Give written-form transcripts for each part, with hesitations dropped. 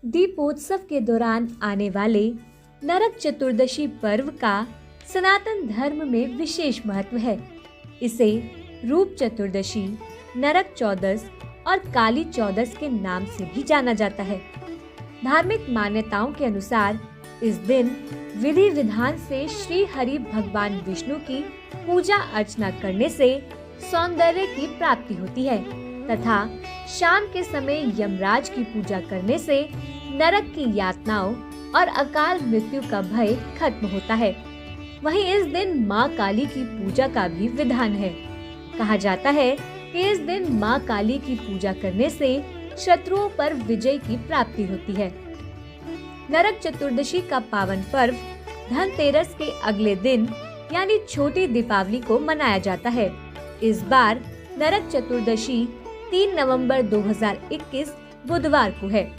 दीपोत्सव के दौरान आने वाले नरक चतुर्दशी पर्व का सनातन धर्म में विशेष महत्व है। इसे रूप चतुर्दशी, नरक चौदस और काली चौदस के नाम से भी जाना जाता है। धार्मिक मान्यताओं के अनुसार इस दिन विधि विधान से श्री हरि भगवान विष्णु की पूजा अर्चना करने से सौंदर्य की प्राप्ति होती है तथा शाम के समय यमराज की पूजा करने से नरक की यातनाओं और अकाल मृत्यु का भय खत्म होता है। वहीं इस दिन माँ काली की पूजा का भी विधान है। कहा जाता है कि इस दिन माँ काली की पूजा करने से शत्रुओं पर विजय की प्राप्ति होती है। नरक चतुर्दशी का पावन पर्व धनतेरस के अगले दिन यानी छोटी दीपावली को मनाया जाता है। इस बार नरक चतुर्दशी 3 नवंबर 2021 बुधवार को है।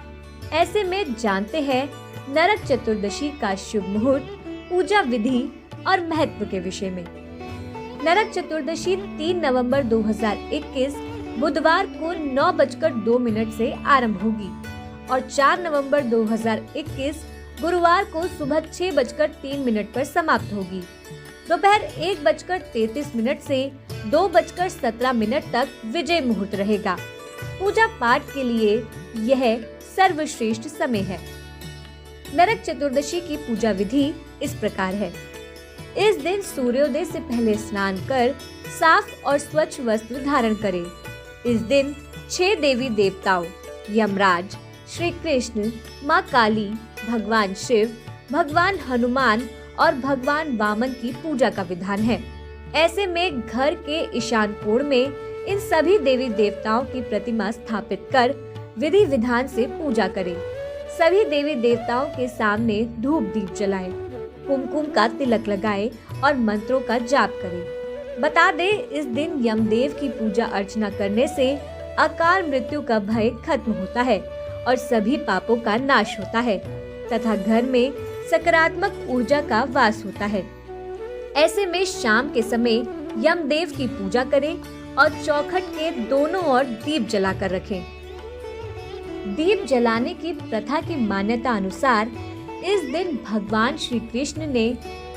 ऐसे में जानते हैं नरक चतुर्दशी का शुभ मुहूर्त, पूजा विधि और महत्व के विषय में। नरक चतुर्दशी 3 नवंबर 2021 बुधवार को 9:02 से आरंभ होगी और 4 नवंबर 2021 गुरुवार को सुबह 6:03 पर समाप्त होगी। दोपहर 1:33 से 2:17 तक विजय मुहूर्त रहेगा। पूजा पाठ के लिए यह सर्वश्रेष्ठ समय है। नरक चतुर्दशी की पूजा विधि इस प्रकार है। इस दिन सूर्योदय से पहले स्नान कर साफ और स्वच्छ वस्त्र धारण करें। इस दिन 6 देवी देवताओं यमराज, श्री कृष्ण, माँ काली, भगवान शिव, भगवान हनुमान और भगवान वामन की पूजा का विधान है। ऐसे में घर के ईशान कोण में इन सभी देवी देवताओं की प्रतिमा स्थापित कर विधि विधान से पूजा करें। सभी देवी देवताओं के सामने धूप दीप जलाएं, कुमकुम का तिलक लगाएं और मंत्रों का जाप करें। बता दें, इस दिन यमदेव की पूजा अर्चना करने से अकाल मृत्यु का भय खत्म होता है और सभी पापों का नाश होता है तथा घर में सकारात्मक ऊर्जा का वास होता है। ऐसे में शाम के समय यमदेव की पूजा करें और चौखट के दोनों ओर दीप जलाकर रखें। दीप जलाने की प्रथा की मान्यता अनुसार इस दिन भगवान श्री कृष्ण ने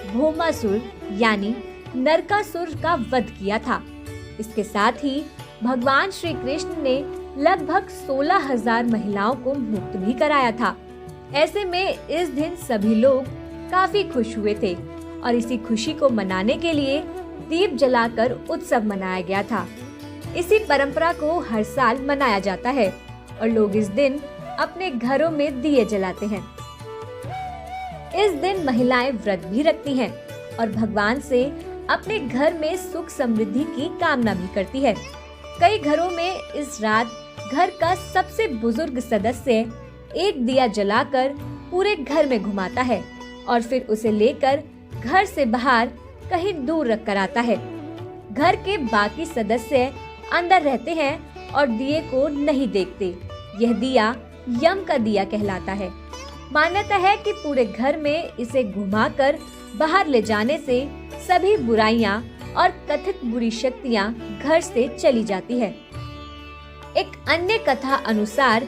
भौमासुर यानी नरकासुर का वध किया था। इसके साथ ही भगवान श्री कृष्ण ने लगभग 16,000 महिलाओं को मुक्त भी कराया था। ऐसे में इस दिन सभी लोग काफी खुश हुए थे और इसी खुशी को मनाने के लिए दीप जलाकर उत्सव मनाया गया था। इसी परंपरा को हर साल मनाया जाता है और लोग इस दिन अपने घरों में दिए जलाते हैं। इस दिन महिलाएं व्रत भी रखती हैं और भगवान से अपने घर में सुख समृद्धि की कामना भी करती है। कई घरों में इस रात घर का सबसे बुजुर्ग सदस्य एक दिया जलाकर पूरे घर में घुमाता है और फिर उसे लेकर घर से बाहर कहीं दूर रख कर आता है। घर के बाकी सदस्य अंदर रहते हैं और दिए को नहीं देखते। यह दिया यम का दिया कहलाता है। मान्यता है कि पूरे घर में इसे घुमाकर बाहर ले जाने से सभी बुराइयां और कथित बुरी शक्तियां घर से चली जाती है। एक अन्य कथा अनुसार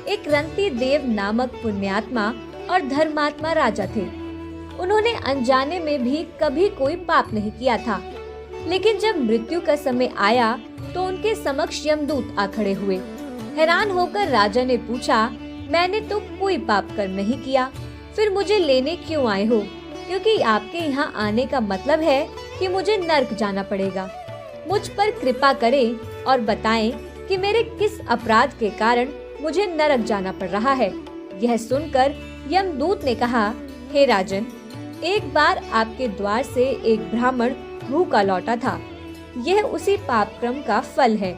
एक रंती देव नामक पुण्यात्मा और धर्मात्मा राजा थे। उन्होंने अनजाने में भी कभी कोई पाप नहीं किया था, लेकिन जब मृत्यु का समय आया तो उनके समक्ष यमदूत आ खड़े हुए। हैरान होकर राजा ने पूछा, मैंने तो कोई पाप कर्म नहीं किया, फिर मुझे लेने क्यों आए हो? क्योंकि आपके यहाँ आने का मतलब है कि मुझे नर्क जाना पड़ेगा। मुझ पर कृपा करें और बताएं कि मेरे किस अपराध के कारण मुझे नरक जाना पड़ रहा है। यह सुनकर यमदूत ने कहा, हे राजन, एक बार आपके द्वार से एक ब्राह्मण भूखा लौटा था। यह उसी पाप क्रम का फल है।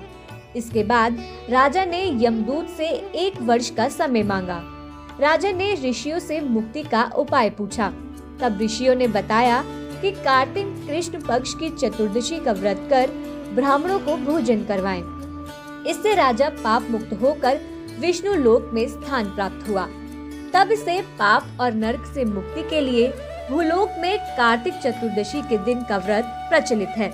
इसके बाद राजा ने यमदूत से 1 वर्ष का समय मांगा। राजा ने ऋषियों से मुक्ति का उपाय पूछा। तब ऋषियों ने बताया कि कार्तिक कृष्ण पक्ष की चतुर्दशी का व्रत कर ब्राह्मणों को भोजन करवाएं। इससे राजा पाप मुक्त होकर विष्णु लोक में स्थान प्राप्त हुआ। तब से पाप और नरक से मुक्ति के लिए भूलोक में कार्तिक चतुर्दशी के दिन का व्रत प्रचलित है।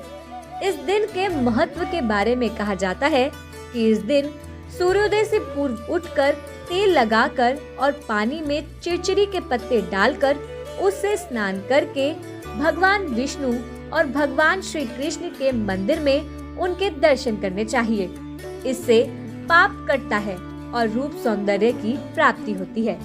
इस दिन के महत्व के बारे में कहा जाता है कि इस दिन सूर्योदय से पूर्व उठकर तेल लगाकर और पानी में चिरचिरी के पत्ते डालकर उससे स्नान करके भगवान विष्णु और भगवान श्री कृष्ण के मंदिर में उनके दर्शन करने चाहिए। इससे पाप कटता है और रूप सौंदर्य की प्राप्ति होती है।